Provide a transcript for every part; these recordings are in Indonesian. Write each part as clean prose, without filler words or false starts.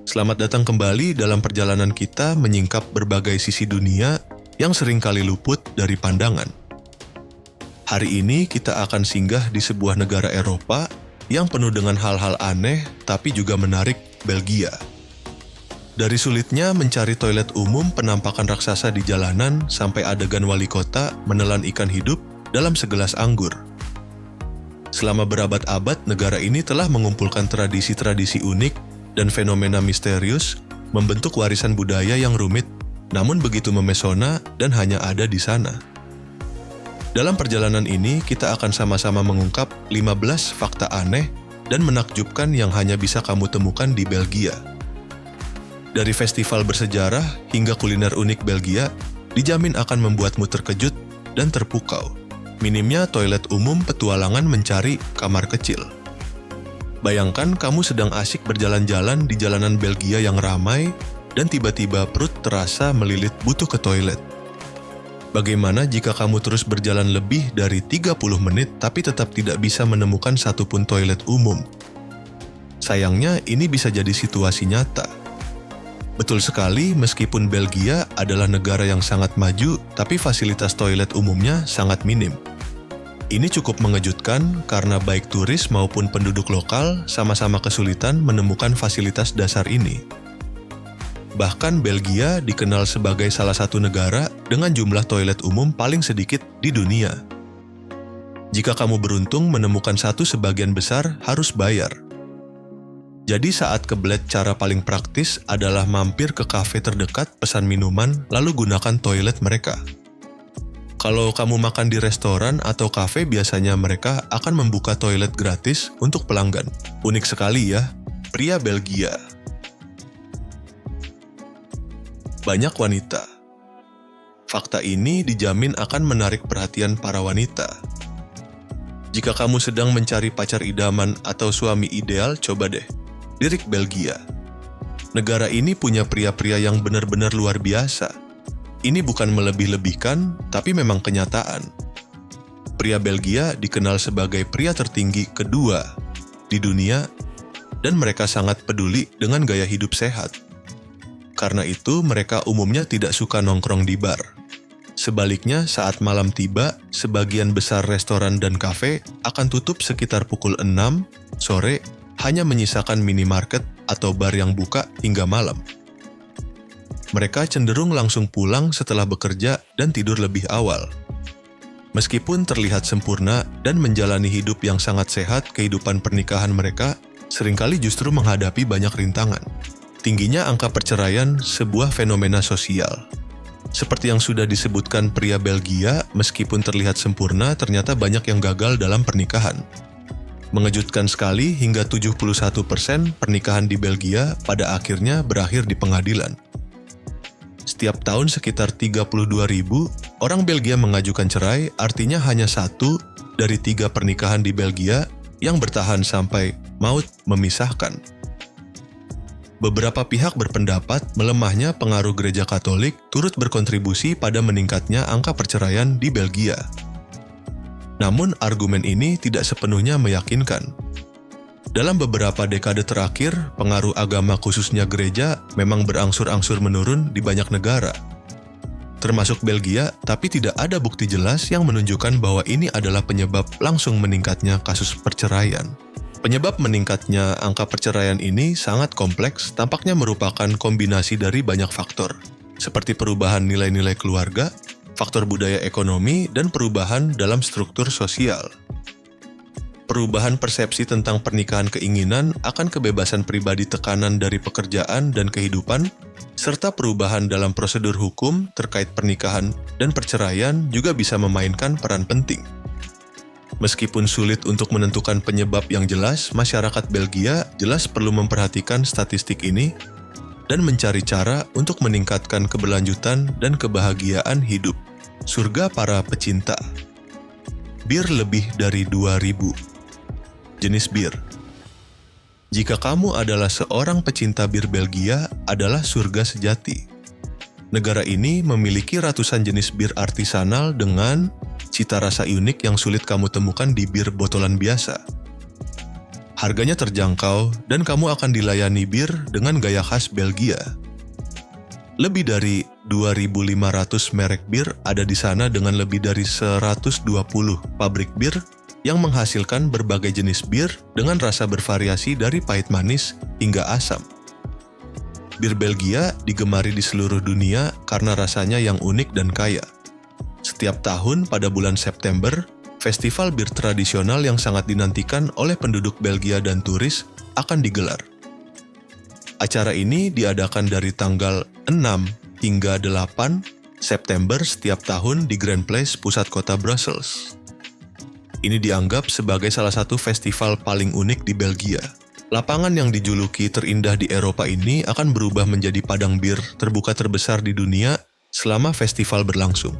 Selamat datang kembali dalam perjalanan kita menyingkap berbagai sisi dunia yang seringkali luput dari pandangan. Hari ini kita akan singgah di sebuah negara Eropa yang penuh dengan hal-hal aneh tapi juga menarik, Belgia. Dari sulitnya mencari toilet umum penampakan raksasa di jalanan sampai adegan wali kota menelan ikan hidup dalam segelas anggur. Selama berabad-abad, negara ini telah mengumpulkan tradisi-tradisi unik dan fenomena misterius, membentuk warisan budaya yang rumit, namun begitu memesona dan hanya ada di sana. Dalam perjalanan ini, kita akan sama-sama mengungkap 15 fakta aneh dan menakjubkan yang hanya bisa kamu temukan di Belgia. Dari festival bersejarah hingga kuliner unik Belgia, dijamin akan membuatmu terkejut dan terpukau. Minimnya toilet umum petualangan mencari kamar kecil. Bayangkan kamu sedang asyik berjalan-jalan di jalanan Belgia yang ramai dan tiba-tiba perut terasa melilit butuh ke toilet. Bagaimana jika kamu terus berjalan lebih dari 30 menit tapi tetap tidak bisa menemukan satupun toilet umum? Sayangnya ini bisa jadi situasi nyata. Betul sekali, meskipun Belgia adalah negara yang sangat maju, tapi fasilitas toilet umumnya sangat minim. Ini cukup mengejutkan karena baik turis maupun penduduk lokal sama-sama kesulitan menemukan fasilitas dasar ini. Bahkan Belgia dikenal sebagai salah satu negara dengan jumlah toilet umum paling sedikit di dunia. Jika kamu beruntung menemukan satu, sebagian besar harus bayar. Jadi saat kebelet, cara paling praktis adalah mampir ke kafe terdekat, pesan minuman, lalu gunakan toilet mereka. Kalau kamu makan di restoran atau kafe, biasanya mereka akan membuka toilet gratis untuk pelanggan. Unik sekali ya, pria Belgia. Banyak wanita. Fakta ini dijamin akan menarik perhatian para wanita. Jika kamu sedang mencari pacar idaman atau suami ideal, coba deh lirik Belgia. Negara ini punya pria-pria yang benar-benar luar biasa. Ini bukan melebih-lebihkan, tapi memang kenyataan. Pria Belgia dikenal sebagai pria tertinggi kedua di dunia, dan mereka sangat peduli dengan gaya hidup sehat. Karena itu, mereka umumnya tidak suka nongkrong di bar. Sebaliknya, saat malam tiba, sebagian besar restoran dan kafe akan tutup sekitar pukul 6 sore, hanya menyisakan minimarket atau bar yang buka hingga malam. Mereka cenderung langsung pulang setelah bekerja dan tidur lebih awal. Meskipun terlihat sempurna dan menjalani hidup yang sangat sehat, kehidupan pernikahan mereka seringkali justru menghadapi banyak rintangan. Tingginya angka perceraian sebuah fenomena sosial. Seperti yang sudah disebutkan, pria Belgia meskipun terlihat sempurna ternyata banyak yang gagal dalam pernikahan. Mengejutkan sekali, hingga 71% pernikahan di Belgia pada akhirnya berakhir di pengadilan. Setiap tahun sekitar 32.000 orang Belgia mengajukan cerai, artinya hanya 1 dari 3 pernikahan di Belgia yang bertahan sampai maut memisahkan. Beberapa pihak berpendapat melemahnya pengaruh gereja Katolik turut berkontribusi pada meningkatnya angka perceraian di Belgia. Namun argumen ini tidak sepenuhnya meyakinkan. Dalam beberapa dekade terakhir, pengaruh agama khususnya gereja memang berangsur-angsur menurun di banyak negara, termasuk Belgia, tapi tidak ada bukti jelas yang menunjukkan bahwa ini adalah penyebab langsung meningkatnya kasus perceraian. Penyebab meningkatnya angka perceraian ini sangat kompleks, tampaknya merupakan kombinasi dari banyak faktor, seperti perubahan nilai-nilai keluarga, faktor budaya ekonomi, dan perubahan dalam struktur sosial. Perubahan persepsi tentang pernikahan, keinginan akan kebebasan pribadi, tekanan dari pekerjaan dan kehidupan, serta perubahan dalam prosedur hukum terkait pernikahan dan perceraian juga bisa memainkan peran penting. Meskipun sulit untuk menentukan penyebab yang jelas, masyarakat Belgia jelas perlu memperhatikan statistik ini dan mencari cara untuk meningkatkan keberlanjutan dan kebahagiaan hidup. Surga para pecinta. Bir lebih dari 2.000. Jenis bir. Jika kamu adalah seorang pecinta bir, Belgia adalah surga sejati. Negara ini memiliki ratusan jenis bir artisanal dengan cita rasa unik yang sulit kamu temukan di bir botolan biasa. Harganya terjangkau dan kamu akan dilayani bir dengan gaya khas Belgia. Lebih dari 2.500 merek bir ada di sana dengan lebih dari 120 pabrik bir yang menghasilkan berbagai jenis bir dengan rasa bervariasi dari pahit manis hingga asam. Bir Belgia digemari di seluruh dunia karena rasanya yang unik dan kaya. Setiap tahun pada bulan September, festival bir tradisional yang sangat dinantikan oleh penduduk Belgia dan turis akan digelar. Acara ini diadakan dari tanggal 6 hingga 8 September setiap tahun di Grand Place, pusat kota Brussels. Ini dianggap sebagai salah satu festival paling unik di Belgia. Lapangan yang dijuluki terindah di Eropa ini akan berubah menjadi padang bir terbuka terbesar di dunia selama festival berlangsung.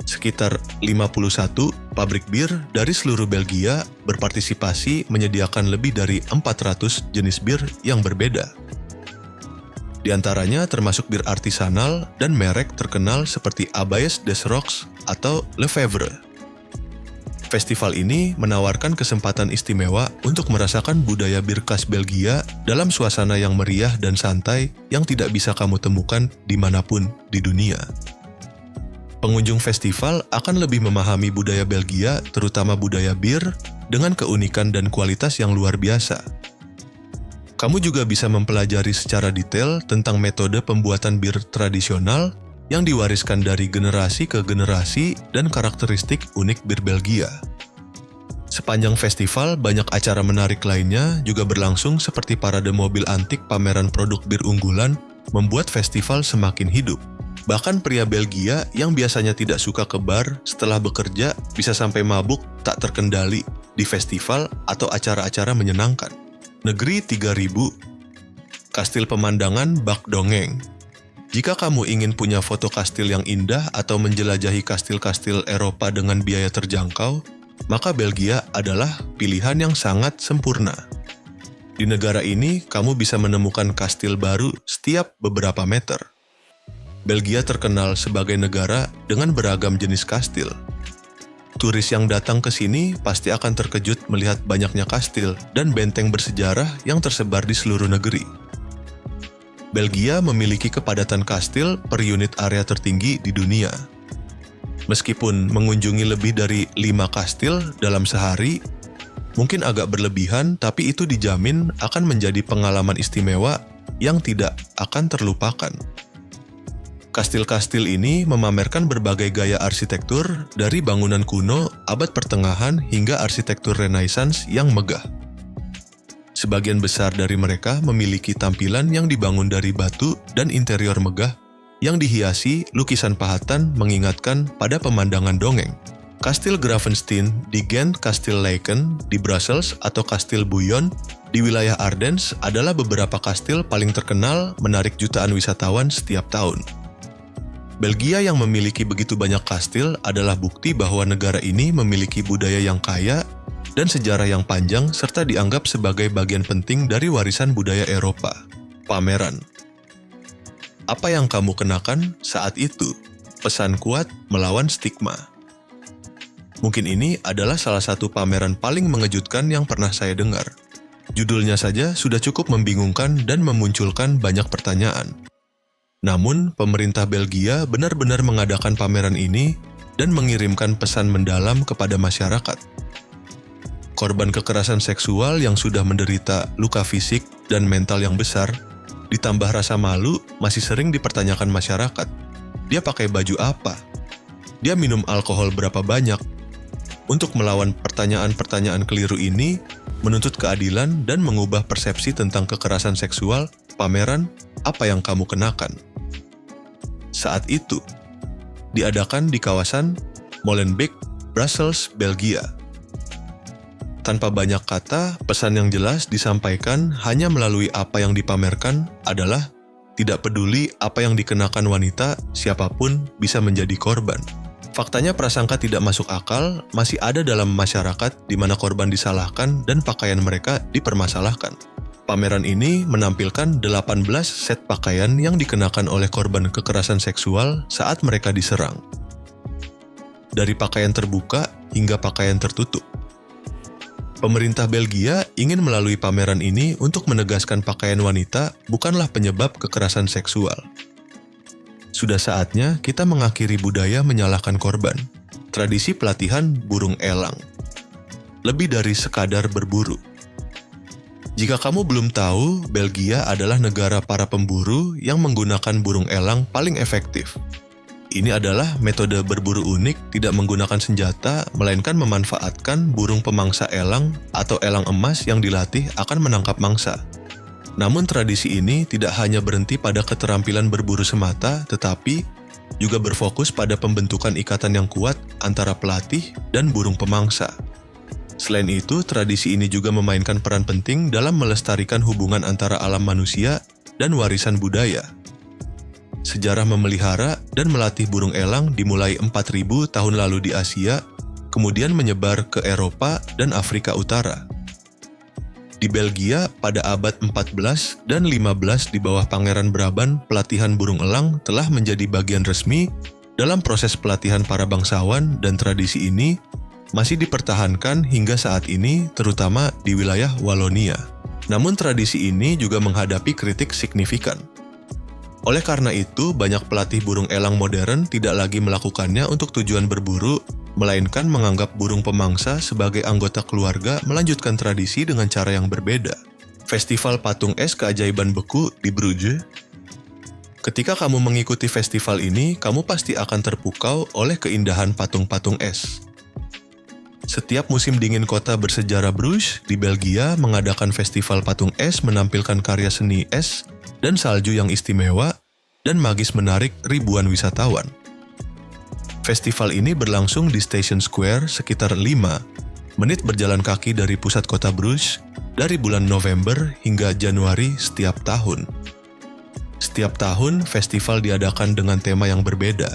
Sekitar 51 pabrik bir dari seluruh Belgia berpartisipasi menyediakan lebih dari 400 jenis bir yang berbeda. Di antaranya termasuk bir artisanal dan merek terkenal seperti Abayes des Rocs atau Lefebvre. Festival ini menawarkan kesempatan istimewa untuk merasakan budaya bir khas Belgia dalam suasana yang meriah dan santai yang tidak bisa kamu temukan dimanapun di dunia. Pengunjung festival akan lebih memahami budaya Belgia, terutama budaya bir, dengan keunikan dan kualitas yang luar biasa. Kamu juga bisa mempelajari secara detail tentang metode pembuatan bir tradisional yang diwariskan dari generasi ke generasi dan karakteristik unik bir Belgia. Sepanjang festival, banyak acara menarik lainnya juga berlangsung seperti parade mobil antik, pameran produk bir unggulan, membuat festival semakin hidup. Bahkan pria Belgia yang biasanya tidak suka ke bar setelah bekerja bisa sampai mabuk tak terkendali di festival atau acara-acara menyenangkan. Negeri 3000, Kastil Pemandangan Bak Dongeng. Jika kamu ingin punya foto kastil yang indah atau menjelajahi kastil-kastil Eropa dengan biaya terjangkau, maka Belgia adalah pilihan yang sangat sempurna. Di negara ini, kamu bisa menemukan kastil baru setiap beberapa meter. Belgia terkenal sebagai negara dengan beragam jenis kastil. Turis yang datang ke sini pasti akan terkejut melihat banyaknya kastil dan benteng bersejarah yang tersebar di seluruh negeri. Belgia memiliki kepadatan kastil per unit area tertinggi di dunia. Meskipun mengunjungi lebih dari 5 kastil dalam sehari, mungkin agak berlebihan, tapi itu dijamin akan menjadi pengalaman istimewa yang tidak akan terlupakan. Kastil-kastil ini memamerkan berbagai gaya arsitektur dari bangunan kuno, abad pertengahan hingga arsitektur Renaissance yang megah. Sebagian besar dari mereka memiliki tampilan yang dibangun dari batu dan interior megah yang dihiasi lukisan pahatan mengingatkan pada pemandangan dongeng. Kastil Gravenstein di Ghent, Kastil Laeken di Brussels atau Kastil Bouillon di wilayah Ardennes adalah beberapa kastil paling terkenal menarik jutaan wisatawan setiap tahun. Belgia yang memiliki begitu banyak kastil adalah bukti bahwa negara ini memiliki budaya yang kaya dan sejarah yang panjang serta dianggap sebagai bagian penting dari warisan budaya Eropa. Pameran. Apa yang kamu kenakan saat itu? Pesan kuat melawan stigma. Mungkin ini adalah salah satu pameran paling mengejutkan yang pernah saya dengar. Judulnya saja sudah cukup membingungkan dan memunculkan banyak pertanyaan. Namun, pemerintah Belgia benar-benar mengadakan pameran ini dan mengirimkan pesan mendalam kepada masyarakat. Korban kekerasan seksual yang sudah menderita luka fisik dan mental yang besar, ditambah rasa malu masih sering dipertanyakan masyarakat. Dia pakai baju apa? Dia minum alkohol berapa banyak? Untuk melawan pertanyaan-pertanyaan keliru ini, menuntut keadilan dan mengubah persepsi tentang kekerasan seksual, pameran Apa Yang Kamu Kenakan. Saat itu, diadakan di kawasan Molenbeek, Brussels, Belgia. Tanpa banyak kata, pesan yang jelas disampaikan hanya melalui apa yang dipamerkan adalah tidak peduli apa yang dikenakan wanita, siapapun bisa menjadi korban. Faktanya prasangka tidak masuk akal masih ada dalam masyarakat di mana korban disalahkan dan pakaian mereka dipermasalahkan. Pameran ini menampilkan 18 set pakaian yang dikenakan oleh korban kekerasan seksual saat mereka diserang. Dari pakaian terbuka hingga pakaian tertutup. Pemerintah Belgia ingin melalui pameran ini untuk menegaskan pakaian wanita bukanlah penyebab kekerasan seksual. Sudah saatnya kita mengakhiri budaya menyalahkan korban. Tradisi pelatihan burung elang. Lebih dari sekadar berburu. Jika kamu belum tahu, Belgia adalah negara para pemburu yang menggunakan burung elang paling efektif. Ini adalah metode berburu unik, tidak menggunakan senjata, melainkan memanfaatkan burung pemangsa elang atau elang emas yang dilatih akan menangkap mangsa. Namun tradisi ini tidak hanya berhenti pada keterampilan berburu semata, tetapi juga berfokus pada pembentukan ikatan yang kuat antara pelatih dan burung pemangsa. Selain itu, tradisi ini juga memainkan peran penting dalam melestarikan hubungan antara alam manusia dan warisan budaya. Sejarah memelihara dan melatih burung elang dimulai 4.000 tahun lalu di Asia, kemudian menyebar ke Eropa dan Afrika Utara. Di Belgia, pada abad 14 dan 15 di bawah Pangeran Brabant, pelatihan burung elang telah menjadi bagian resmi dalam proses pelatihan para bangsawan, dan tradisi ini masih dipertahankan hingga saat ini, terutama di wilayah Wallonia. Namun tradisi ini juga menghadapi kritik signifikan. Oleh karena itu, banyak pelatih burung elang modern tidak lagi melakukannya untuk tujuan berburu, melainkan menganggap burung pemangsa sebagai anggota keluarga, melanjutkan tradisi dengan cara yang berbeda. Festival Patung Es Keajaiban Beku di Bruges. Ketika kamu mengikuti festival ini, kamu pasti akan terpukau oleh keindahan patung-patung es. Setiap musim dingin kota bersejarah Bruges di Belgia mengadakan festival patung es menampilkan karya seni es dan salju yang istimewa dan magis menarik ribuan wisatawan. Festival ini berlangsung di Station Square sekitar 5 menit berjalan kaki dari pusat kota Bruges dari bulan November hingga Januari setiap tahun. Setiap tahun, festival diadakan dengan tema yang berbeda.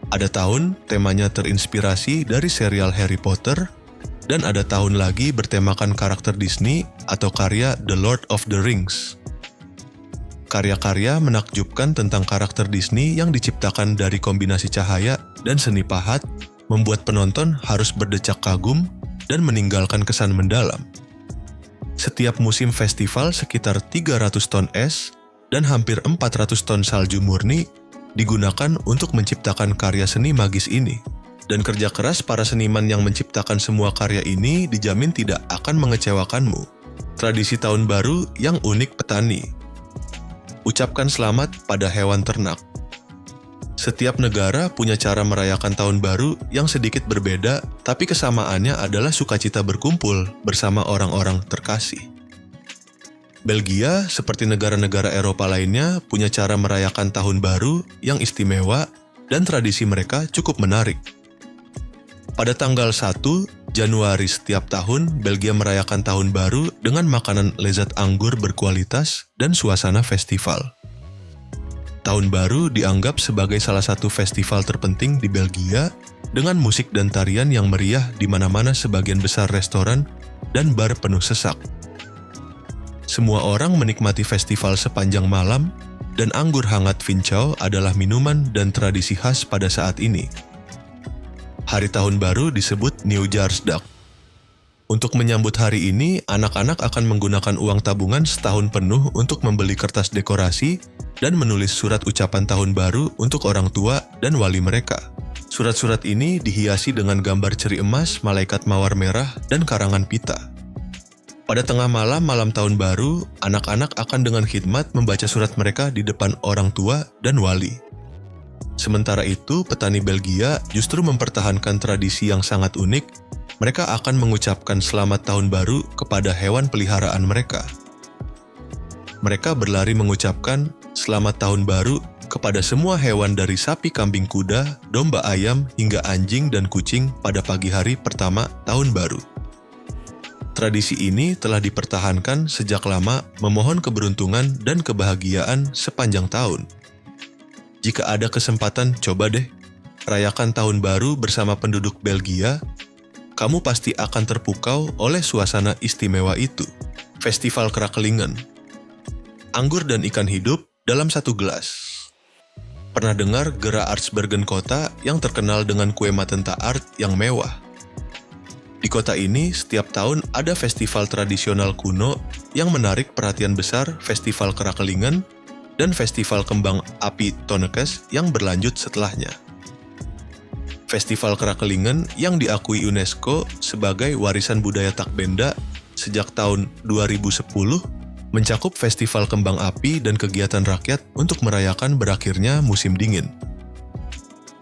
Ada tahun temanya terinspirasi dari serial Harry Potter, dan ada tahun lagi bertemakan karakter Disney atau karya The Lord of the Rings. Karya-karya menakjubkan tentang karakter Disney yang diciptakan dari kombinasi cahaya dan seni pahat membuat penonton harus berdecak kagum dan meninggalkan kesan mendalam. Setiap musim festival sekitar 300 ton es dan hampir 400 ton salju murni digunakan untuk menciptakan karya seni magis ini. Dan kerja keras para seniman yang menciptakan semua karya ini dijamin tidak akan mengecewakanmu. Tradisi tahun baru yang unik petani. Ucapkan selamat pada hewan ternak. Setiap negara punya cara merayakan tahun baru yang sedikit berbeda, tapi kesamaannya adalah sukacita berkumpul bersama orang-orang terkasih. Belgia, seperti negara-negara Eropa lainnya, punya cara merayakan tahun baru yang istimewa dan tradisi mereka cukup menarik. Pada tanggal 1 Januari setiap tahun, Belgia merayakan tahun baru dengan makanan lezat anggur berkualitas dan suasana festival. Tahun baru dianggap sebagai salah satu festival terpenting di Belgia dengan musik dan tarian yang meriah di mana-mana, sebagian besar restoran dan bar penuh sesak. Semua orang menikmati festival sepanjang malam, dan anggur hangat Vincau adalah minuman dan tradisi khas pada saat ini. Hari tahun baru disebut Nieuwjaarsdag. Untuk menyambut hari ini, anak-anak akan menggunakan uang tabungan setahun penuh untuk membeli kertas dekorasi dan menulis surat ucapan tahun baru untuk orang tua dan wali mereka. Surat-surat ini dihiasi dengan gambar ceri emas, malaikat mawar merah, dan karangan pita. Pada tengah malam tahun baru, anak-anak akan dengan khidmat membaca surat mereka di depan orang tua dan wali. Sementara itu, petani Belgia justru mempertahankan tradisi yang sangat unik. Mereka akan mengucapkan selamat tahun baru kepada hewan peliharaan mereka. Mereka berlari mengucapkan selamat tahun baru kepada semua hewan dari sapi, kambing, kuda, domba, ayam, hingga anjing dan kucing pada pagi hari pertama tahun baru. Tradisi ini telah dipertahankan sejak lama, memohon keberuntungan dan kebahagiaan sepanjang tahun. Jika ada kesempatan, coba deh rayakan tahun baru bersama penduduk Belgia. Kamu pasti akan terpukau oleh suasana istimewa itu. Festival Krakelingen. Anggur dan ikan hidup dalam satu gelas. Pernah dengar Gera Aartsbergen kota yang terkenal dengan kue matenta art yang mewah? Di kota ini, setiap tahun ada festival tradisional kuno yang menarik perhatian besar, Festival Krakelingen, dan Festival Kembang Api Tonekes yang berlanjut setelahnya. Festival Krakelingen yang diakui UNESCO sebagai warisan budaya Takbenda sejak tahun 2010 mencakup festival kembang api dan kegiatan rakyat untuk merayakan berakhirnya musim dingin.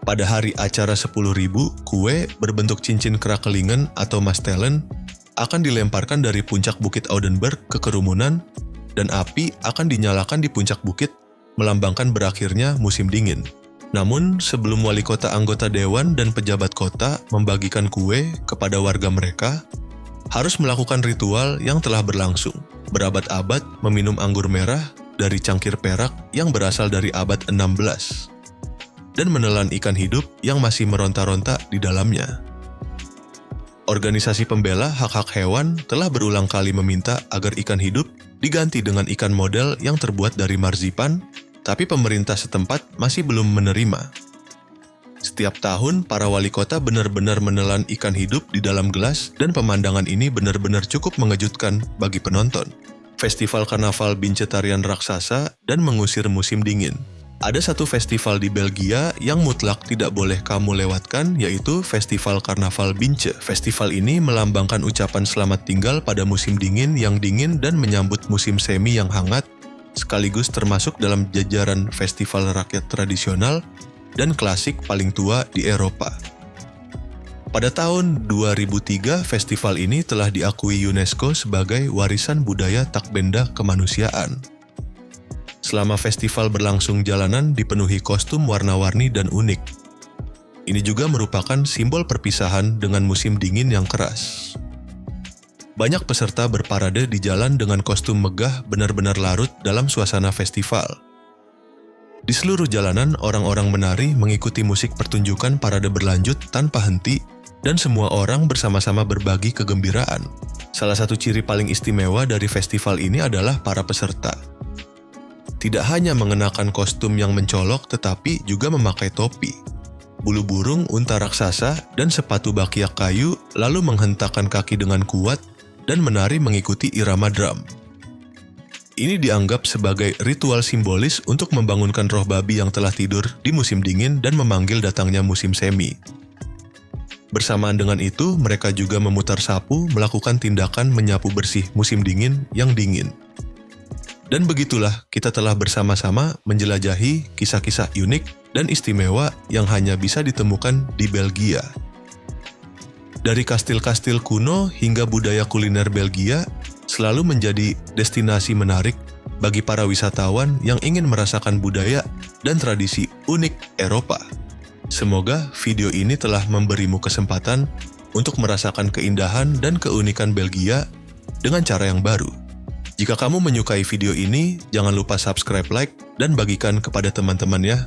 Pada hari acara 10.000, kue berbentuk cincin Krakelingen atau mastelen akan dilemparkan dari puncak Bukit Oudenberg ke kerumunan dan api akan dinyalakan di puncak bukit melambangkan berakhirnya musim dingin. Namun, sebelum wali kota, anggota dewan, dan pejabat kota membagikan kue kepada warga mereka, harus melakukan ritual yang telah berlangsung, berabad-abad meminum anggur merah dari cangkir perak yang berasal dari abad 16. Dan menelan ikan hidup yang masih meronta-ronta di dalamnya. Organisasi pembela hak-hak hewan telah berulang kali meminta agar ikan hidup diganti dengan ikan model yang terbuat dari marzipan, tapi pemerintah setempat masih belum menerima. Setiap tahun, para wali kota benar-benar menelan ikan hidup di dalam gelas dan pemandangan ini benar-benar cukup mengejutkan bagi penonton. Festival Karnaval Binche Tarian Raksasa dan mengusir musim dingin. Ada satu festival di Belgia yang mutlak tidak boleh kamu lewatkan, yaitu Festival Karnaval Binche. Festival ini melambangkan ucapan selamat tinggal pada musim dingin yang dingin dan menyambut musim semi yang hangat, sekaligus termasuk dalam jajaran festival rakyat tradisional dan klasik paling tua di Eropa. Pada tahun 2003, festival ini telah diakui UNESCO sebagai warisan budaya Takbenda kemanusiaan. Selama festival berlangsung, jalanan dipenuhi kostum warna-warni dan unik. Ini juga merupakan simbol perpisahan dengan musim dingin yang keras. Banyak peserta berparade di jalan dengan kostum megah benar-benar larut dalam suasana festival. Di seluruh jalanan, orang-orang menari mengikuti musik pertunjukan parade berlanjut tanpa henti dan semua orang bersama-sama berbagi kegembiraan. Salah satu ciri paling istimewa dari festival ini adalah para peserta. Tidak hanya mengenakan kostum yang mencolok, tetapi juga memakai topi, bulu burung unta raksasa, dan sepatu bakyak kayu, lalu menghentakkan kaki dengan kuat dan menari mengikuti irama drum. Ini dianggap sebagai ritual simbolis untuk membangunkan roh babi yang telah tidur di musim dingin dan memanggil datangnya musim semi. Bersamaan dengan itu, mereka juga memutar sapu, melakukan tindakan menyapu bersih musim dingin yang dingin. Dan begitulah kita telah bersama-sama menjelajahi kisah-kisah unik dan istimewa yang hanya bisa ditemukan di Belgia. Dari kastil-kastil kuno hingga budaya kuliner Belgia selalu menjadi destinasi menarik bagi para wisatawan yang ingin merasakan budaya dan tradisi unik Eropa. Semoga video ini telah memberimu kesempatan untuk merasakan keindahan dan keunikan Belgia dengan cara yang baru. Jika kamu menyukai video ini, jangan lupa subscribe, like, dan bagikan kepada teman-teman ya.